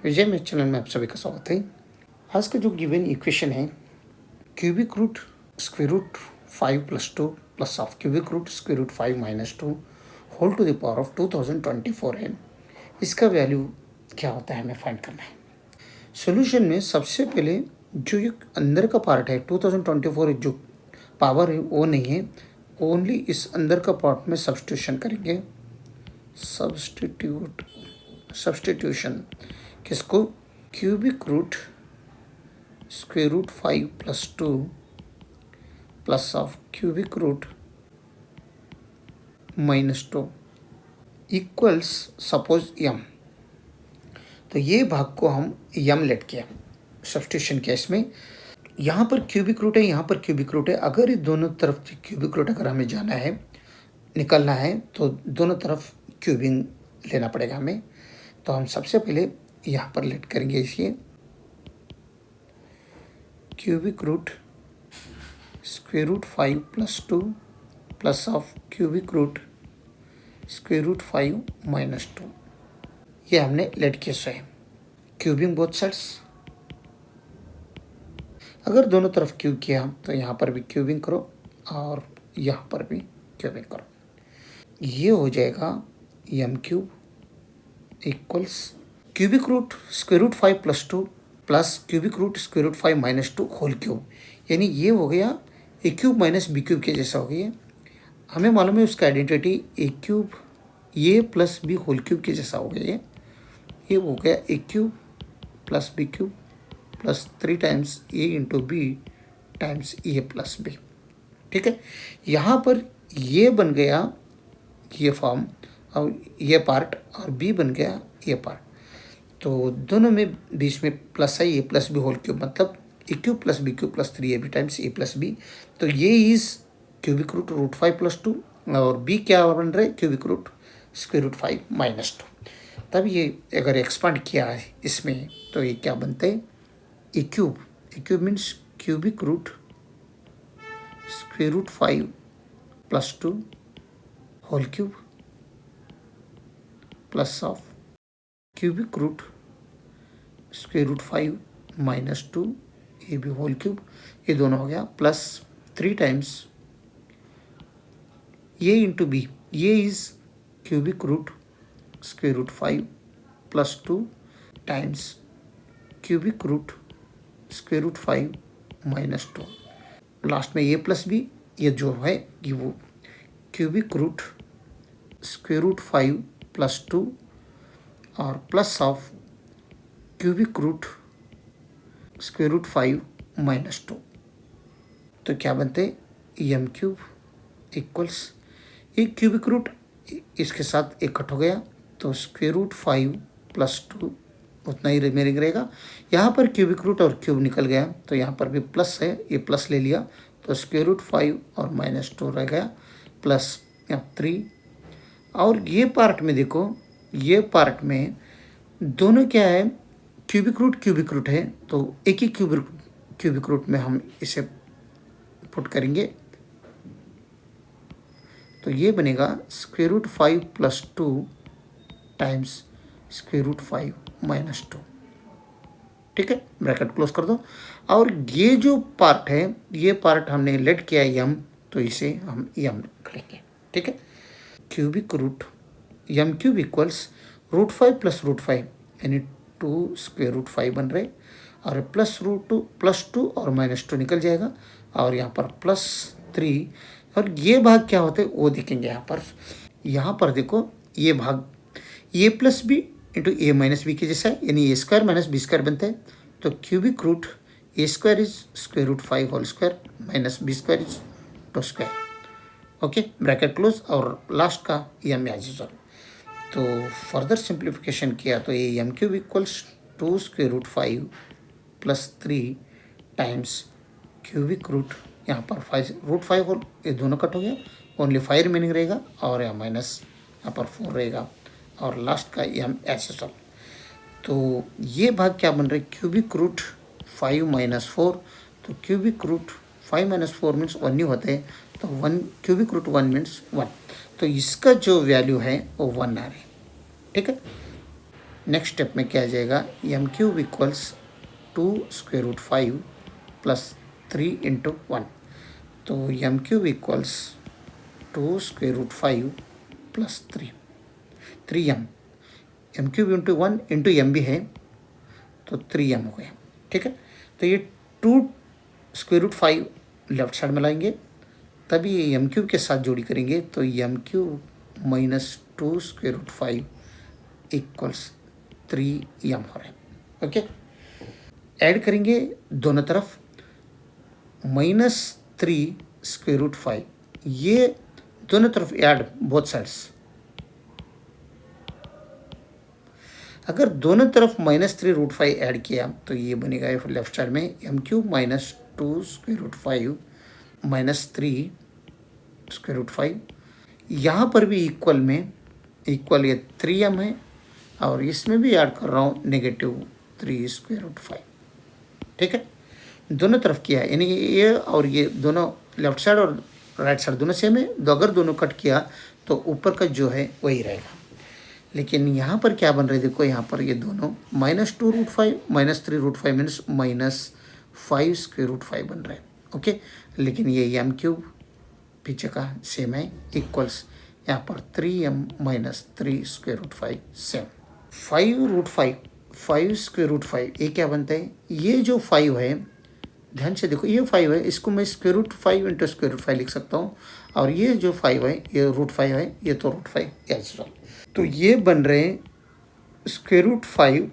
विजय मेरे चैनल में आप सभी का स्वागत है। आज का जो गिवन इक्वेशन है cubic root square root 5 plus 2 plus of cubic root square root 5 minus 2 whole to the power of 2024 है। इसका वैल्यू क्या होता है हमें फाइंड करना है। सॉल्यूशन में सबसे पहले जो ये अंदर का पार्ट है 2024 जो पावर है वो नहीं है, ओनली इस अंदर का पार्ट में सब्स्टिट्यूशन करेंगे। सब्स्टिट्यूशन किसको? Cubic root square root 5 plus 2 plus of cubic root minus 2 equals suppose M. तो ये भाग को हम यम लेट किया सब्स्टिट्यूशन केस में। यहाँ पर क्यूबिक रूट है, यहाँ पर क्यूबिक रूट है। अगर ये दोनों तरफ क्यूबिक रूट अगर हमें जाना है, निकलना है, तो दोनों तरफ क्यूबिंग लेना पड़ेगा हमें। तो हम सबसे पहले यहाँ पर लेट करेंगे इसे cubic root square root 5 plus 2 plus of cubic root square root 5 minus 2। ये हमने लेट किया है क्यूबिंग बोथ साइड्स। अगर दोनों तरफ क्यूब किया तो यहाँ पर भी क्यूबिंग करो और यहाँ पर भी क्यूबिंग करो। ये हो जाएगा M cube equals cubic root square root 5 plus 2 plus cubic root square root 5 minus 2 whole cube. यानी ये हो गया A cube minus B cube के जैसा हो गया। हमें मालूम है उसका identity A cube A plus B whole cube के जैसा हो गया। ये हो गया A cube plus B cube plus 3 times A into B times A plus B. ठीक है, यहाँ पर ये बन गया ये फॉर्म और ये पार्ट, और बी बन गया ये पार्ट। तो दोनों में बीच में प्लस है, A plus B whole cube, मतलब A cube plus B cube plus 3ab times A plus B. तो ये is cubic root root 5 plus 2 और बी क्या बन रहा है cubic root square root 5 minus 2। तब ये अगर एक्सपांड किया है इसमें तो ये क्या बनता है A cube means cubic root square root 5 plus 2 whole cube plus of cubic root square root 5 minus 2 A B whole cube. ये दोनों हो गया plus 3 times A into B. ये is cubic root square root 5 plus 2 times cubic root square root 5 minus 2। Last में A plus B, ये जो है ये वो cubic root square root 5 plus 2 और plus of cubic root square root 5 minus 2। तो क्या बनते एम क्यूब इक्वल्स एक क्यूबिक रूट इसके साथ एक कट हो गया तो स्क्वायर रूट 5 प्लस 2 उतना ही रिमेनिंग रहेगा। यहाँ पर क्यूबिक रूट और क्यूब निकल गया तो यहाँ पर भी प्लस है, ये प्लस ले लिया तो स्क्वायर रूट 5 और माइनस 2 रह गया प्लस 3। और ये पार्ट में देखो, ये पार्ट में दोनों क्या है क्यूबिक रूट है, तो एक ही क्यूबिक रूट में हम इसे पुट करेंगे। तो ये बनेगा square root 5 plus 2 times square root 5 minus 2। ठीक है, ब्रैकेट क्लोज कर दो। और ये जो पार्ट है ये पार्ट हमने लेट किया यम, तो इसे हम यम करेंगे। ठीक है, cubic root M cube equals root 5 plus root 5 यानी 2 स्क्वायर रूट 5 बन रहे, और प्लस रूट 2 प्लस 2 और माइनस 2 निकल जाएगा और यहाँ पर प्लस 3। और ये भाग क्या होते हैं वो देखेंगे यहाँ पर देखो ये भाग A plus B into A minus B के जैसा है, यानी A square minus B square बनता है। तो cubic root A square is square root 5 whole square minus B square is 2 square. Okay, bracket close और लास्ट का एम एज यूजुअल। तो फर्दर सिंप्लीफिकेशन किया तो ये M cube equals 2 square root 5 plus 3 times cubic root, यहाँ पर 5 root 5 whole, ये दोनों कट हो गया, ओनली 5 रिमेनिंग रहेगा और यहाँ माइनस यहाँ पर 4 रहेगा और लास्ट का एम एच एस। तो ये भाग क्या बन रहा है क्यूबिक रूट 5 माइनस 4। तो क्यूबिक रूट 5 माइनस 4 मीन्स 1 ही होते हैं, तो 1 क्यूबिक रूट 1 मीन्स 1। तो इसका जो वैल्यू है वो 1 आ रहा है। ठीक है, नेक्स्ट स्टेप में क्या आ जाएगा, M cube equals 2√5 plus 3 into 1। तो M cube equals 2√5 plus 3m। M cube into 1 into M भी है तो 3m हो गया। ठीक है, तो ये 2√5 लेफ्ट साइड में लाएंगे, तभी ये एम क्यूब के साथ जोड़ी करेंगे तो M cube minus 2√5 equals 3m हो रहा है। ओके, ऐड करेंगे दोनों तरफ, -3√5, ये दोनों तरफ ऐड बोथ साइड्स। अगर दोनों तरफ -3√5 ऐड किया तो ये बनेगा लेफ्ट साइड में एम क्यूब माइनस 2√5 माइनस 3√5। यहाँ पर भी इक्वल में इक्वल ये 3m है और इसमें भी ऐड कर रहा हूँ -3√5। ठीक है, दोनों तरफ किया है, यानी ये और ये दोनों लेफ्ट साइड और राइट साइड दोनों सेम है। अगर दोनों कट किया तो ऊपर का जो है वही रहेगा। लेकिन यहाँ पर क्या बन रहा है, देखो यहाँ पर ये दोनों -2√5 -3√5 मीन्स -5√5 बन रहा है। ओके, लेकिन ये एम क्यूब पीछे का सेम है, इक्वल्स यहाँ पर 3m माइनस 3√5 सेम। 5√5 ये क्या बनता है, ये जो 5 है, ध्यान से देखो ये 5 है, इसको मैं √5 इंटू √5 लिख सकता हूँ, और ये जो 5 है ये √5 है, ये तो √5 एज वेल। तो ये बन रहे √5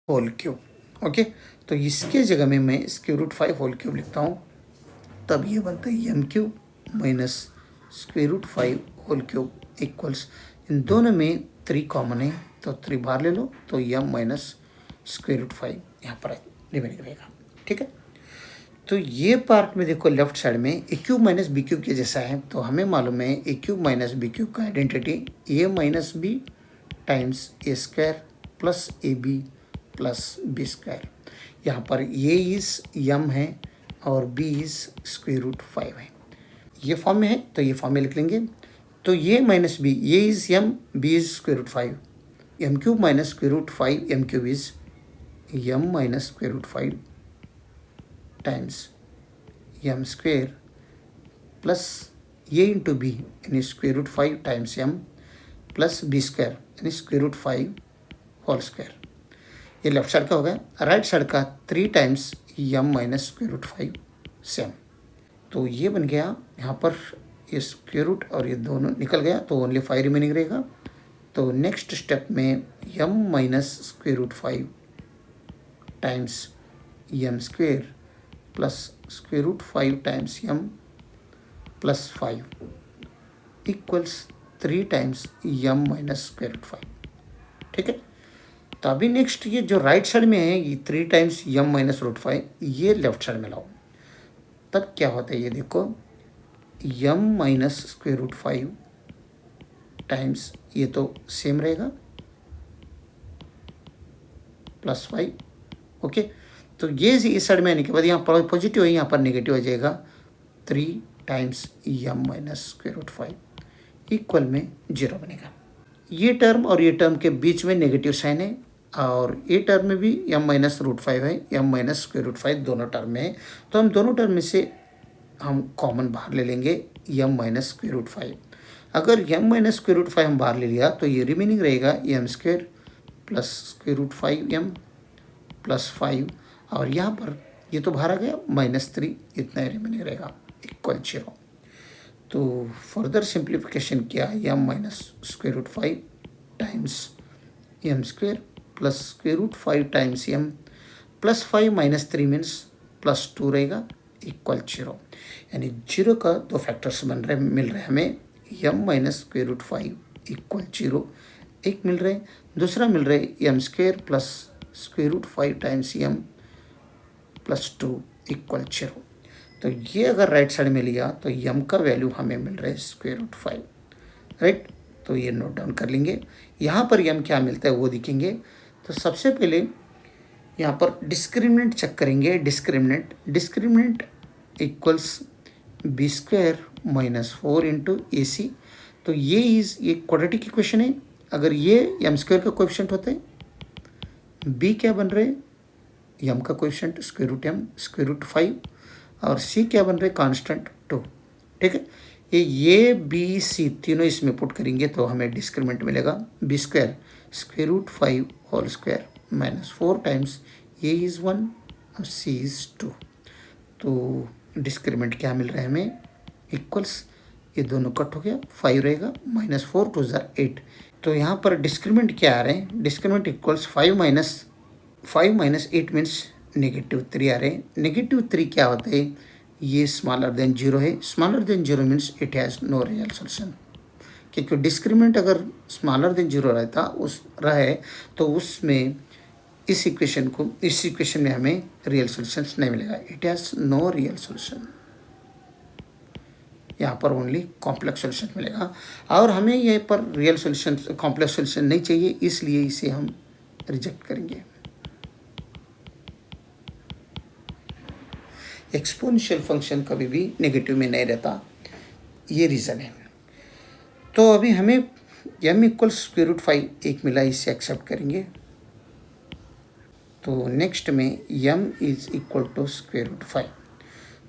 होल क्यूब। ओके, तो इसके जगह में मैं √5 होल क्यूब लिखता हूँ, तब ये बनता है M cube minus √5 whole cube equals, इन दोनों में 3 कॉमन है तो 3 बाहर ले लो तो m माइनस √5 यहाँ पर रिमेनिंग रहेगा। ठीक है, तो ये पार्ट में देखो लेफ्ट साइड में A cube minus B cube के जैसा है, तो हमें मालूम है A cube minus B cube का identity A minus B times A square plus A B plus B square. यहाँ पर ए इज़ m है और b इज़ √5 है, ये फॉर्म में है तो ये फॉर्म में लिख लेंगे। तो ये minus B, A is m, b is √5, M cube minus √5 M cube is m minus √5 times m square plus a into B यानी √5 times m plus b square यानी √5 होल स्क्वायर। ये लेफ्ट साइड का होगा, right side का 3 times m minus √5 same. तो ये बन गया, यहाँ पर ये स्क्वायर रूट और ये दोनों निकल गया तो ओनली 5 रिमेनिंग रहेगा। तो नेक्स्ट स्टेप में m minus √5 times m square plus √5 times m plus 5 equals 3 times m minus √5। ठीक है, तो अभी नेक्स्ट ये जो राइट साइड में है ये 3 टाइम्स m माइनस √5, ये लेफ्ट साइड में लाओ, तब क्या होता है ये देखो, m माइनस √5 टाइम्स ये तो सेम रहेगा प्लस 5। ओके, तो ये इस साइड में आने के बाद यहाँ पर पॉजिटिव है, यहाँ पर नेगेटिव आ जाएगा 3 टाइम्स m माइनस √5 इक्वल में 0 बनेगा। ये टर्म और ये टर्म के बीच में नेगेटिव साइन है, और ये टर्म में भी m माइनस √5 है, m माइनस √5 दोनों टर्म में है, तो हम दोनों टर्म में से हम कॉमन बाहर ले लेंगे m माइनस √5। अगर m माइनस √5 हम बाहर ले लिया तो ये रिमेनिंग रहेगा m square plus √5m plus 5, और यहाँ पर ये तो बाहर आ गया -3, इतना ही रिमेनिंग रहेगा इक्वल 0। तो फर्दर सिंप्लीफिकेशन किया m minus √5 times m square plus √5 times m plus 5 -3 means plus 2 रहेगा इक्वल 0। यानी 0 का 2 फैक्टर्स बन रहे मिल रहे हमें, m माइनस √5 इक्वल 0 एक मिल रहे, दूसरा मिल रहे m square plus √5 times m plus 2 equal 0। तो ये अगर राइट साइड में लिया तो m का वैल्यू हमें मिल रहा है √5, राइट। तो ये नोट डाउन कर लेंगे, यहाँ पर m क्या मिलता है वो दिखेंगे। तो सबसे पहले यहाँ पर डिस्क्रिमिनेंट चेक करेंगे, discriminant equals B square minus 4 into A C. तो ये क्वाड्रेटिक इक्वेशन है, अगर ये m स्क्वायर का कोएफिशिएंट होता है बी क्या बन रहे, यम का coefficient square root M square root 5, और सी क्या बन रहे, कांस्टेंट 2। ठीक है, ये बी सी तीनों इसमें पुट करेंगे तो हमें डिस्क्रिमिनेंट मिलेगा B square square root 5 whole square minus 4 times A is 1 और सी इज़ 2। तो डिस्क्रिमिनेंट क्या मिल रहा है हमें, इक्वल्स, ये दोनों कट हो गया, 5 रहेगा, माइनस 4 2 ज़ार 8। तो यहाँ पर डिस्क्रिमिनेंट क्या आ रहे हैं, डिस्क्रिमिनेंट इक्वल्स 5 माइनस 8 मीन्स -3 आ रहे हैं। -3 क्या होता है, ये स्मॉलर देन 0 है, smaller than 0 means it has no real solution, क्योंकि डिस्क्रिमिनेंट अगर स्मॉलर देन 0 रहता रहे तो उसमें इस इक्वेशन में हमें रियल सोल्यूशन नहीं मिलेगा, it has no real solution. यहाँ पर ओनली कॉम्प्लेक्स सोल्यूशन मिलेगा, और हमें ये पर रियल सोल्यूशन कॉम्प्लेक्स सोल्यूशन नहीं चाहिए, इसलिए इसे हम रिजेक्ट करेंगे। एक्सपोनेंशियल फंक्शन कभी भी नेगेटिव में नहीं रहता, ये रीज़न है। तो अभी हमें m इक्वल स्क्वायर रूट 5 एक मिला, इसे एक्सेप्ट करेंगे। तो नेक्स्ट में m is equal to square root 5।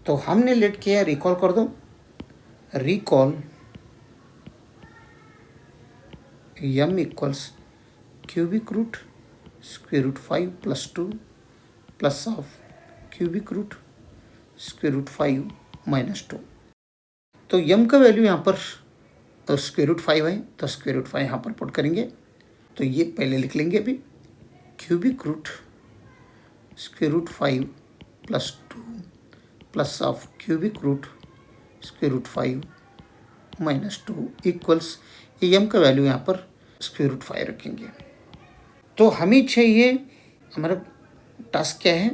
तो हमने लेट किया, रिकॉल कर दो, recall m equals cubic root square root 5 plus 2 plus of cubic root square root 5 minus 2। तो m का वैल्यू यहाँ पर तो स्क्वायर रूट 5 है, तो स्क्वायर रूट 5 यहाँ पर पुट करेंगे। तो ये पहले लिख लेंगे अभी, cubic root square root 5 plus 2 plus of cubic root square root 5 minus 2 equals, ये m का वैल्यू यहाँ पर स्क्वायर रूट 5 रखेंगे। तो हमें चाहिए, हमारा टास्क क्या है,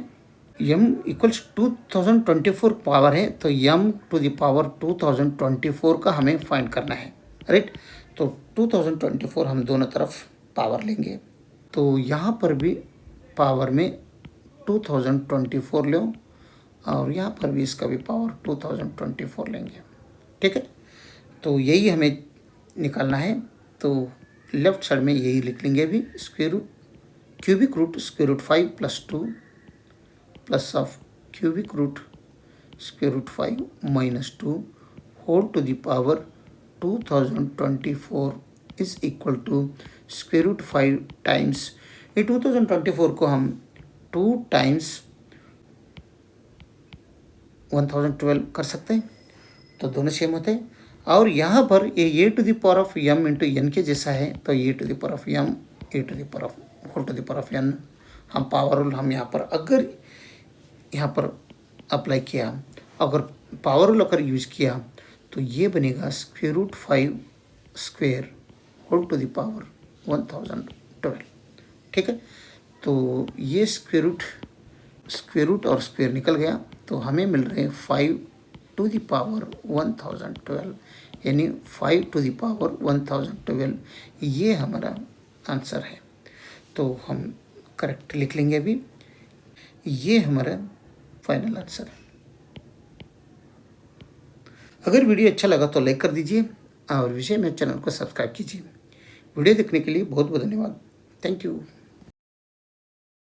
m इक्वल्स 2024 पावर है, तो m टू द पावर 2024 का हमें फाइंड करना है, राइट। तो 2024 हम दोनों तरफ पावर लेंगे, तो यहाँ पर भी पावर में 2024 लो, और यहाँ पर भी इसका भी पावर 2024 लेंगे। ठीक है, तो यही हमें निकालना है। तो लेफ्ट साइड में यही लिख लेंगे अभी, square root cubic root square root 5 plus 2 plus of cubic root square root 5 minus 2 whole to the power 2024 is equal to square root 5 times, ये 2024 को हम 2 टाइम्स 1012 कर सकते हैं, तो दोनों सेम होते हैं। और यहाँ पर ये to the power of m into N के जैसा है, तो A to the power of m A to the power of whole to the power of n, हम पावर रूल हम यहाँ पर अगर यहाँ पर अप्लाई किया, अगर पावर रूल अगर यूज़ किया तो ये बनेगा square root 5 square whole to the power 1012। ठीक है, तो ये स्क्वायर रूट और स्क्वायर निकल गया, तो हमें मिल रहे हैं 5 टू द पावर 1012, यानी 5 टू द पावर 1012, ये हमारा आंसर है। तो हम करेक्ट लिख लेंगे अभी, ये हमारा फाइनल आंसर है। अगर वीडियो अच्छा लगा तो लाइक कर दीजिए, और विषय में चैनल को सब्सक्राइब कीजिए। वीडियो देखने के लिए बहुत बहुत धन्यवाद। Thank you.